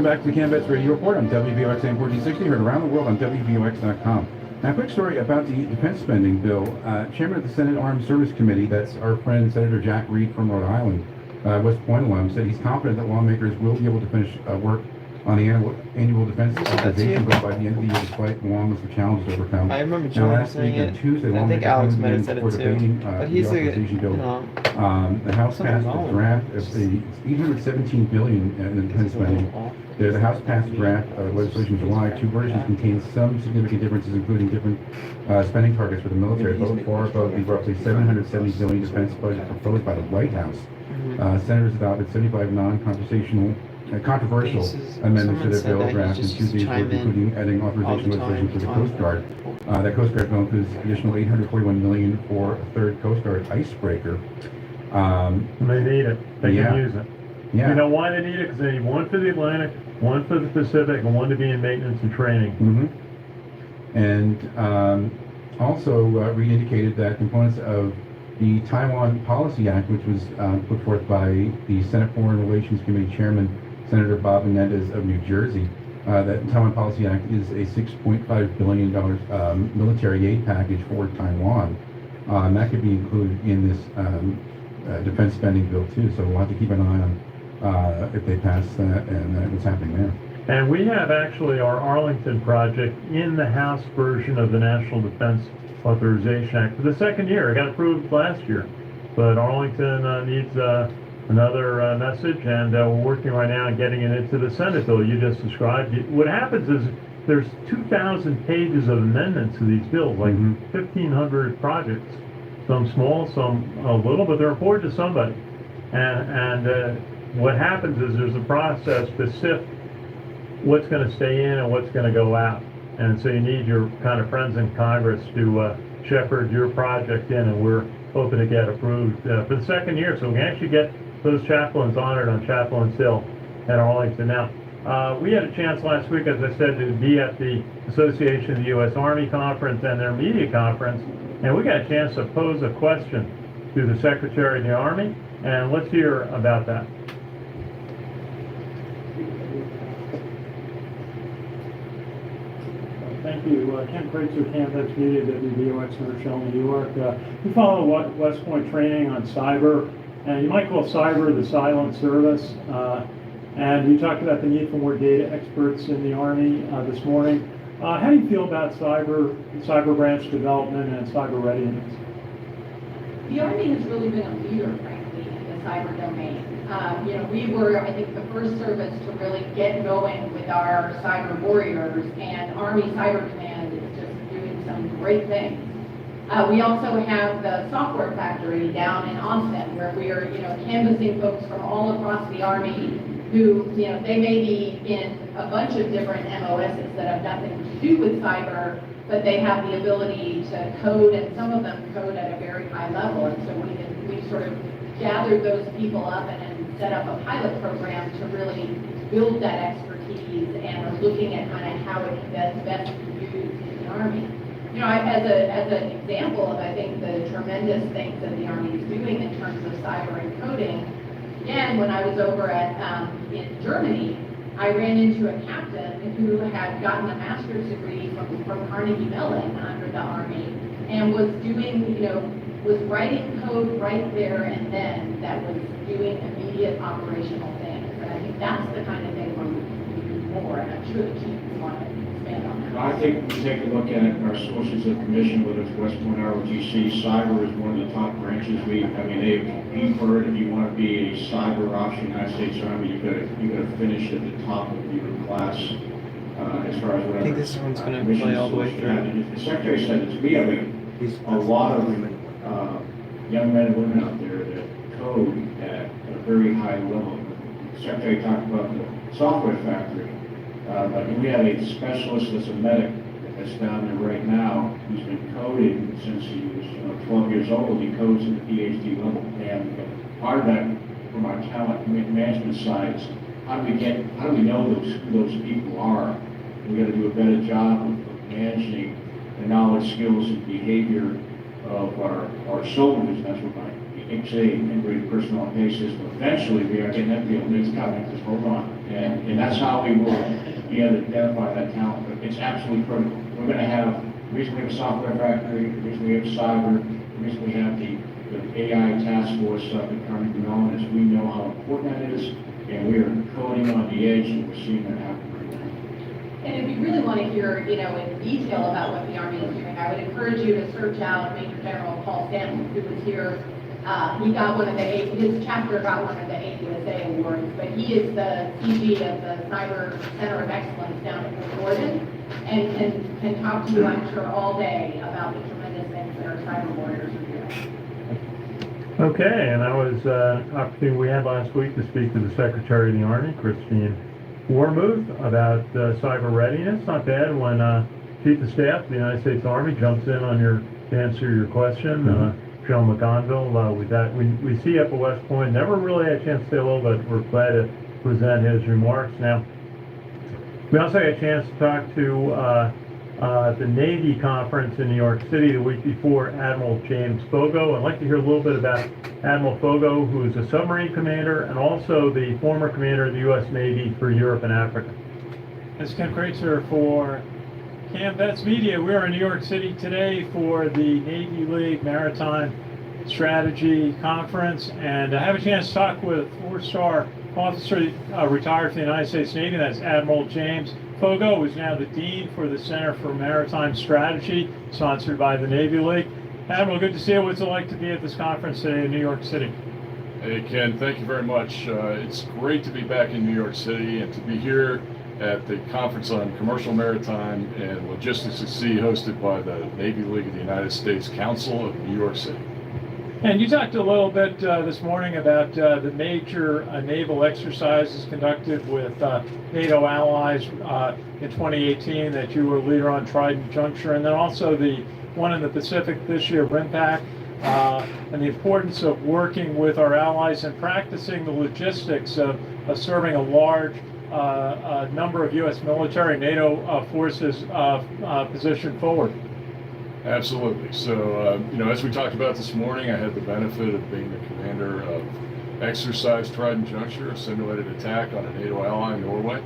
back to the CAMMVets Radio Report on WVOX AM 1460, heard around the world on WVOX.com. Now, a quick story about the defense spending bill. Chairman of the Senate Armed Service Committee, that's our friend Senator Jack Reed from Rhode Island, West Point alum, said he's confident that lawmakers will be able to finish work on the annual defense authorization bill by the end of the year, despite along with the challenges overcome. I remember Now, John last saying week on it. Tuesday, I think lawmakers Alex voted might have in said for it too. debating But the he's authorization bill. The House something passed wrong a with draft him. of the $817 billion in defense spending. The House passed a draft legislation in July. Two versions contain some significant differences, including different spending targets for the military, both far above the roughly $770 billion defense budget proposed by the White House. Senators adopted 75 controversial amendments to their bill draft in Tuesday's work, including adding authorization legislation for the Coast Guard. That Coast Guard bill includes additional $841 million for a third Coast Guard icebreaker. They need it. They can use it. Yeah. You know why they need it? Because they need one for the Atlantic, one for the Pacific, and one to be in maintenance and training. And also, Reed indicated that components of the Taiwan Policy Act, which was put forth by the Senate Foreign Relations Committee Chairman Senator Bob Menendez of New Jersey, that Taiwan Policy Act is a $6.5 billion military aid package for Taiwan. That could be included in this defense spending bill too, so we'll have to keep an eye on if they pass that and what's happening there. And we have actually our Arlington project in the House version of the National Defense Authorization Act for the second year. It got approved last year, but Arlington needs another message, and we're working right now on getting it into the Senate bill you just described. What happens is there's 2,000 pages of amendments to these bills, like 1,500 projects, some small, some a little, but they're important to somebody. And what happens is there's a process to sift what's going to stay in and what's going to go out. And so you need your kind of friends in Congress to shepherd your project in, and we're hoping to get approved for the second year, so we can actually get those chaplains honored on Chaplain's Hill at Arlington. Now, we had a chance last week, as I said, to be at the Association of the U.S. Army Conference and their media conference, and we got a chance to pose a question to the Secretary of the Army, and let's hear about that. Thank you. Ken Kreitzer, Cammvetsmedia, WVOX, North Shell, New York. We follow West Point training on cyber, and you might call cyber the silent service. And you talked about the need for more data experts in the Army this morning. How do you feel about cyber branch development and cyber readiness? The Army has really been a leader, frankly, in the cyber domain. We were, I think, the first service to really get going with our cyber warriors, and Army Cyber Command is just doing some great things. We also have the software factory down in Austin, where we are, canvassing folks from all across the Army who, they may be in a bunch of different MOSs that have nothing to do with cyber, but they have the ability to code, and some of them code at a very high level. And so we sort of gathered those people up and set up a pilot program to really build that expertise, and are looking at kind of how it can best be used in the Army. As an example of, I think, the tremendous things that the Army is doing in terms of cyber and coding, again, when I was over in Germany, I ran into a captain who had gotten a master's degree from Carnegie Mellon under the Army, and was doing, was writing code right there and then that was doing immediate operational things. And I think that's the kind of thing we're looking to do more, and I'm sure the chief will want to expand on that. I think when we take a look at our sources of commission, whether it's West Point ROTC, cyber is one of the top branches. You've heard, if you want to be a cyber officer in the United States Army, you've got to finish at the top of your class as far as whatever. I think this one's going to play all the way through. The Secretary said that we have a lot of young men and women out there that code at a very high level. The Secretary talked about the software factory, but we have a specialist that's a medic that's down there right now who's been coding since he was 12 years old. He codes at the PhD level, and part of that from our talent management side is how do we know who those people are? We got to do a better job of managing the knowledge, skills, and behavior of our soldiers. That's what my XA integrated personnel pay system. Eventually, we are getting that deal. It's coming. Just hold on. And that's how we will be able to identify that talent. But it's absolutely critical. We're going to have, the reason we have a software factory, the reason we have cyber, the reason we have the AI task force becoming known is we know how important that is, and we are coding on the edge, and we're seeing that happen right now. And if you really want to hear, in detail about what the Army is doing, I would encourage you to search out Major General Paul Stanley, who was here. He got his chapter got one of the AUSA awards, but he is the CG of the Cyber Center of Excellence down in Fort Gordon, and can talk to you, I'm sure, all day about the tremendous things that our cyber warriors are doing. Okay, and that was an opportunity we had last week to speak to the Secretary of the Army, Christine Wormuth, about cyber readiness. Not bad when Chief of Staff of the United States Army jumps in on to answer your question. General McConville, we see up at West Point, never really had a chance to say hello, but we're glad to present his remarks. Now, we also had a chance to talk to the Navy conference in New York City the week before, Admiral James Foggo. I'd like to hear a little bit about Admiral Foggo, who is a submarine commander and also the former commander of the U.S. Navy for Europe and Africa. This is Ken Kreitzer for Cammvetsmedia. We are in New York City today for the Navy League Maritime Strategy Conference, and I have a chance to talk with four-star officer retired from the United States Navy. That's Admiral James Foggo, who's now the Dean for the Center for Maritime Strategy, sponsored by the Navy League. Admiral, good to see you. What's it like to be at this conference today in New York City? Hey, Ken, thank you very much. It's great to be back in New York City and to be here at the Conference on Commercial Maritime and Logistics at Sea, hosted by the Navy League of the United States Council of New York City. And you talked a little bit this morning about the major naval exercises conducted with NATO allies in 2018 that you were leader on, Trident Juncture, and then also the one in the Pacific this year, RIMPAC, and the importance of working with our allies and practicing the logistics of serving a large number of U.S. military NATO forces positioned forward. Absolutely. So, as we talked about this morning, I had the benefit of being the commander of Exercise Trident Juncture, a simulated attack on a NATO ally, Norway.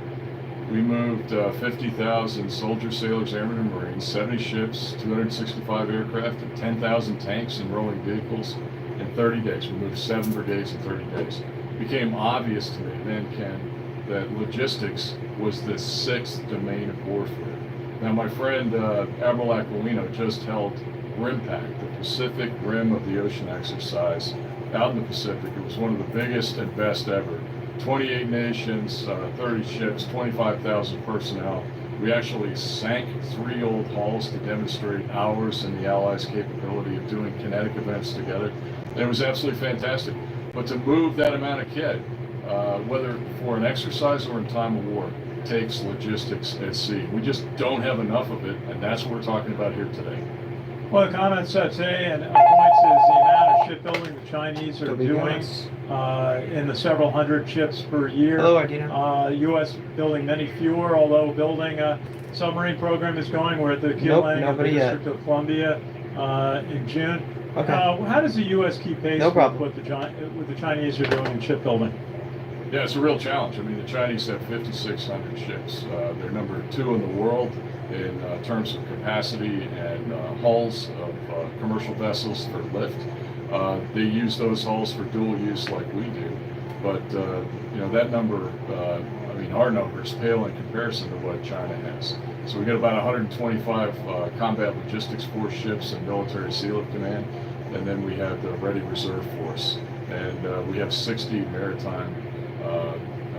We moved 50,000 soldiers, sailors, airmen, and Marines, 70 ships, 265 aircraft, and 10,000 tanks and rolling vehicles in 30 days. We moved 7 brigades in 30 days. It became obvious to me then, Ken, that logistics was the 6th domain of warfare. Now, my friend Admiral Aquilino just held RIMPAC, the Pacific Rim of the Ocean exercise, out in the Pacific. It was one of the biggest and best ever. 28 nations, 30 ships, 25,000 personnel. We actually sank 3 old hulls to demonstrate ours and the Allies' capability of doing kinetic events together. And it was absolutely fantastic. But to move that amount of kit, whether for an exercise or in time of war, takes logistics at sea. We just don't have enough of it, and that's what we're talking about here today. Well, the comments today and points is the amount of shipbuilding the Chinese are doing in the several hundred ships per year. Hello, Ardina. U.S. building many fewer, although building a submarine program is going. We're at the keel landing of the District of Columbia in June. Okay. How does the U.S. keep pace with what the Chinese are doing in shipbuilding? Yeah, it's a real challenge. I mean, the Chinese have 5,600 ships. They're number 2 in the world in terms of capacity and hulls of commercial vessels for lift. They use those hulls for dual use like we do. But, that number, our numbers pale in comparison to what China has. So we got about 125 combat logistics force ships and military sealift command. And then we have the ready reserve force. And we have 60 maritime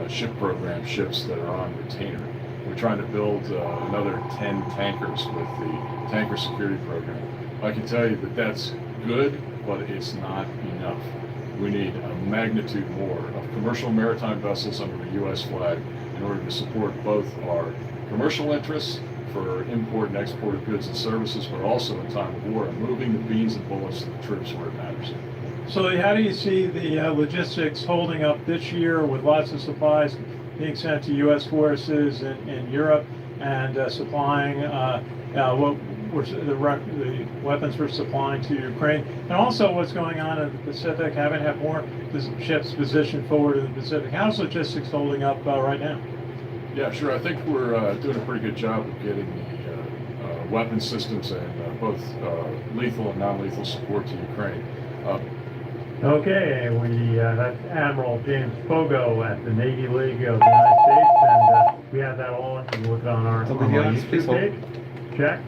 ship program ships that are on retainer. We're trying to build another 10 tankers with the tanker security program. I can tell you that that's good, but it's not enough. We need a magnitude more of commercial maritime vessels under the U.S. flag in order to support both our commercial interests for import and export of goods and services, but also in time of war, and moving the beans and bullets to the troops where it matters. So how do you see the logistics holding up this year with lots of supplies being sent to U.S. forces in Europe and supplying, the weapons we're supplying to Ukraine, and also what's going on in the Pacific, having to have more ships positioned forward in the Pacific. How's logistics holding up right now? Yeah, sure. I think we're doing a pretty good job of getting the weapon systems and both lethal and non-lethal support to Ukraine. Okay, that's Admiral James Foggo at the Navy League of the United States, and we have that all. You can look on our WVX, please YouTube hold. page. Check.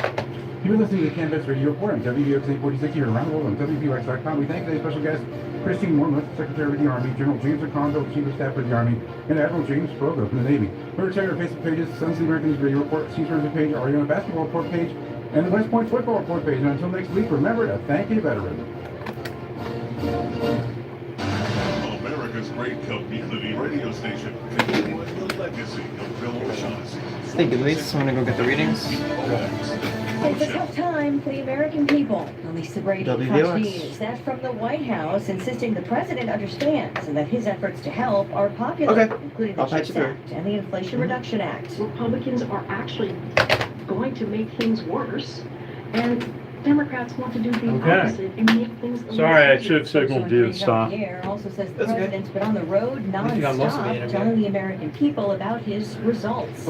You've been listening to the CAMMVets Radio Report on WVX 846 here around the world on WVX.com. We thank today's special guest, Christine Wormuth, Secretary of the Army, General James McConville, Chief of Staff of the Army, and Admiral James Foggo from the Navy. Remember to check our Facebook pages, Sons of the American Radio Report, Seafarers page, Ariana Basketball Report page, and the West Point Football Report page. And until next week, remember to thank a veteran. America's great community radio station, continuing the legacy of Bill O'Shaughnessy. Thank you, Luis. I'm gonna go get the readings. It's a tough time for the American people. Release the Brady WVOX. trustees. That's from the White House, insisting the president understands and that his efforts to help are popular, Okay. including the I'll patch CHIPS it through. Act and the Inflation Reduction Act. Republicans are actually going to make things worse, and Democrats want to do the Okay. opposite and make things. Sorry, I illicit. should have signaled you to stop. The air also says the That's okay. president's been on the road think you got most of the nonstop, interview. telling the American people about his results.